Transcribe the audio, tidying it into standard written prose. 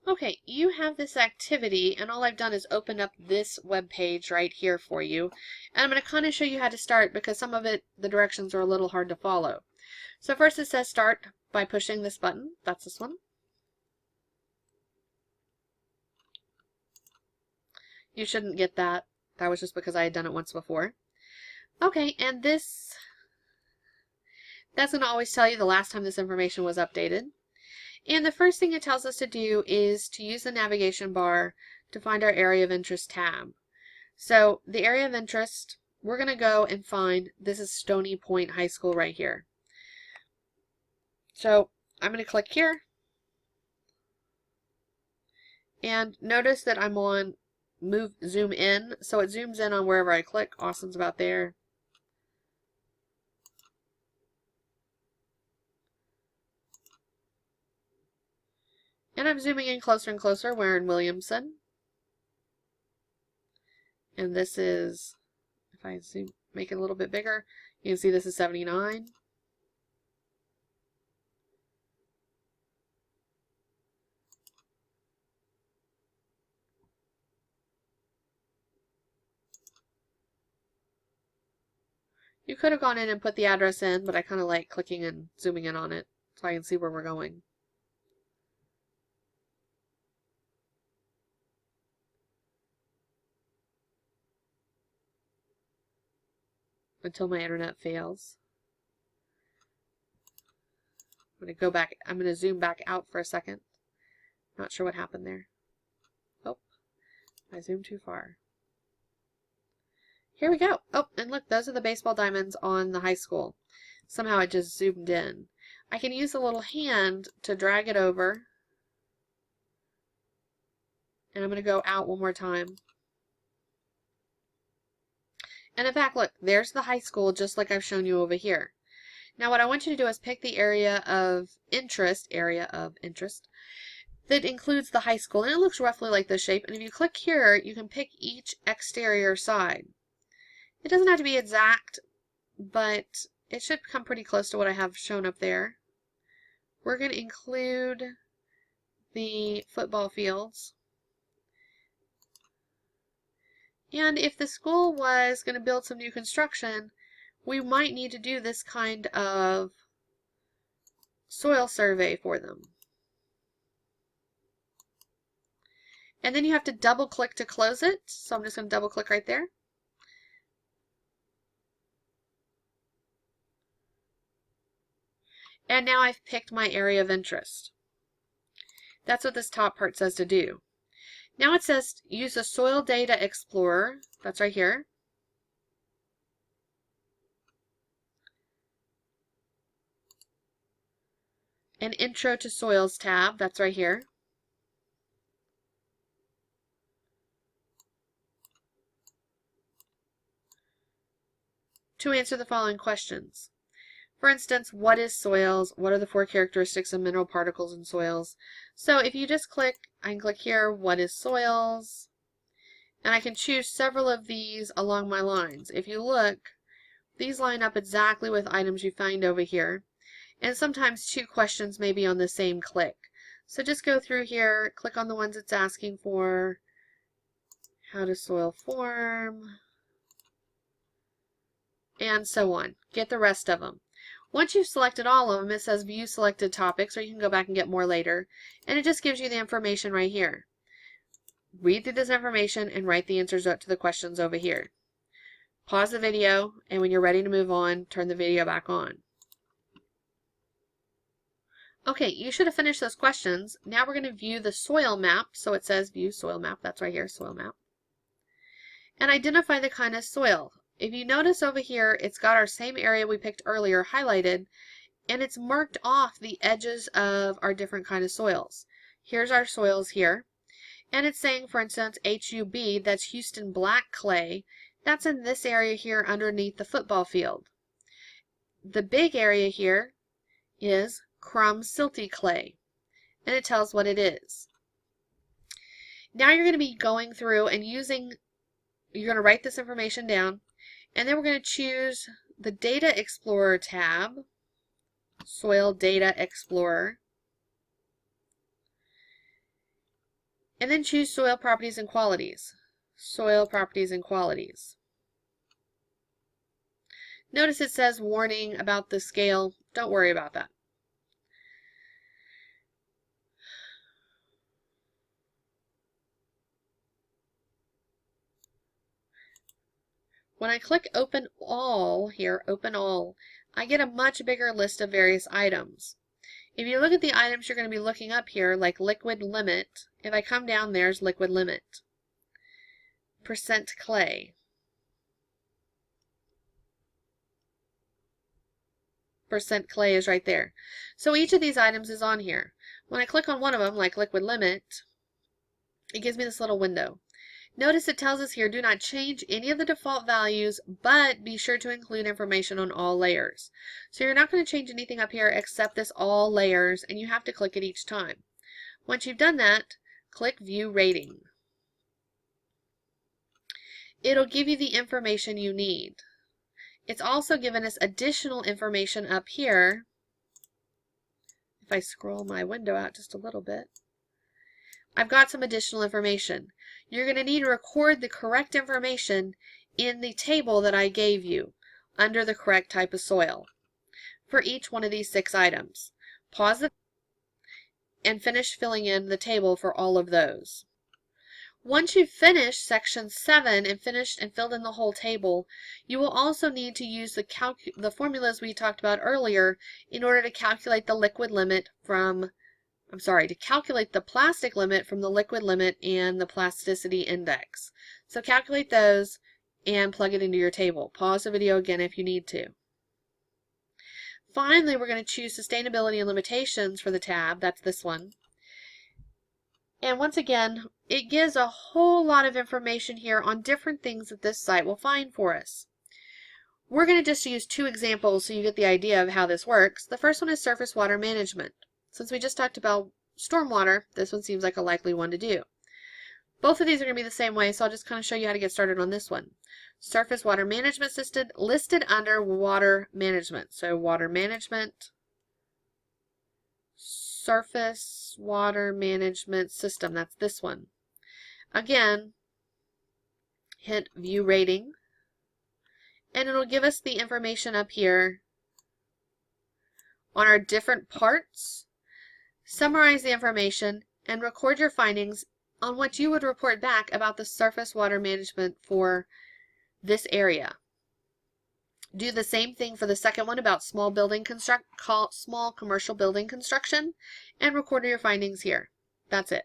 Okay, you have this activity, and all I've done is open up this web page right here for you. And I'm going to kind of show you how to start because some of it, the directions are a little hard to follow. So first it says start by pushing this button. That's this one. You shouldn't get that. That was just because I had done it once before. Okay, and that's going to always tell you the last time this information was updated. And the first thing it tells us to do is to use the navigation bar to find our area of interest tab. So the area of interest, we're going to go and find, this is Stony Point High School right here. So I'm going to click here. And notice that I'm on zoom in. So it zooms in on wherever I click. Austin's about there. And I'm zooming in closer and closer. We're in Williamson. And this is, if I zoom, make it a little bit bigger, you can see this is 79. You could have gone in and put the address in, but I kind of like clicking and zooming in on it so I can see where we're going. Until my internet fails. I'm going to go back. I'm going to zoom back out for a second. Not sure what happened there. Oh, I zoomed too far. Here we go. Oh, and look, those are the baseball diamonds on the high school. Somehow it just zoomed in. I can use the little hand to drag it over. And I'm going to go out one more time. And in fact, look, there's the high school just like I've shown you over here. Now what I want you to do is pick the area of interest that includes the high school. And it looks roughly like this shape. And if you click here, you can pick each exterior side. It doesn't have to be exact, but it should come pretty close to what I have shown up there. We're going to include the football fields. And if the school was going to build some new construction, we might need to do this kind of soil survey for them. And then you have to double click to close it. So I'm just going to double click right there. And now I've picked my area of interest. That's what this top part says to do. Now it says use a Soil Data Explorer. That's right here. An Intro to Soils tab. That's right here. To answer the following questions. For instance, what is soils? What are the 4 characteristics of mineral particles in soils? So if you just click, I can click here, what is soils? And I can choose several of these along my lines. If you look, these line up exactly with items you find over here. And sometimes 2 questions may be on the same click. So just go through here, click on the ones it's asking for. How does soil form? And so on. Get the rest of them. Once you've selected all of them, it says View Selected Topics, or you can go back and get more later. And it just gives you the information right here. Read through this information and write the answers up to the questions over here. Pause the video, and when you're ready to move on, turn the video back on. Okay, you should have finished those questions. Now we're going to view the soil map. So it says View Soil Map. That's right here, Soil Map. And identify the kind of soil. If you notice over here, it's got our same area we picked earlier highlighted, and it's marked off the edges of our different kind of soils. Here's our soils here, and it's saying, for instance, HUB, that's Houston Black Clay, that's in this area here underneath the football field. The big area here is Crumb Silty Clay, and it tells what it is. Now you're going to be going through and you're going to write this information down, and then we're going to choose the Data Explorer tab, Soil Data Explorer. And then choose soil properties and qualities. Soil properties and qualities. Notice it says warning about the scale. Don't worry about that. When I click Open All here, Open All, I get a much bigger list of various items. If you look at the items you're going to be looking up here, like liquid limit, if I come down, there's liquid limit. Percent clay. Percent clay is right there. So each of these items is on here. When I click on one of them, like liquid limit, it gives me this little window. Notice it tells us here, do not change any of the default values, but be sure to include information on all layers. So you're not going to change anything up here except this all layers, and you have to click it each time. Once you've done that, click View Rating. It'll give you the information you need. It's also given us additional information up here. If I scroll my window out just a little bit, I've got some additional information. You're going to need to record the correct information in the table that I gave you under the correct type of soil for each one of these 6 items. Pause it and finish filling in the table for all of those. Once you've finished section 7 and finished and filled in the whole table, you will also need to use the formulas we talked about earlier in order to calculate the liquid limit from, to calculate the plastic limit from the liquid limit and the plasticity index. So calculate those and plug it into your table. Pause the video again if you need to. Finally, we're going to choose Sustainability and Limitations for the tab. That's this one. And once again, it gives a whole lot of information here on different things that this site will find for us. We're going to just use 2 examples so you get the idea of how this works. The first one is surface water management. Since we just talked about stormwater, this one seems like a likely one to do. Both of these are going to be the same way, so I'll just kind of show you how to get started on this one. Surface water management system listed under water management. So water management, surface water management system, that's this one. Again, hit View Rating, and it'll give us the information up here on our different parts. Summarize the information and record your findings on what you would report back about the surface water management for this area. Do the same thing for the second one about small commercial building construction, and record your findings here. That's it.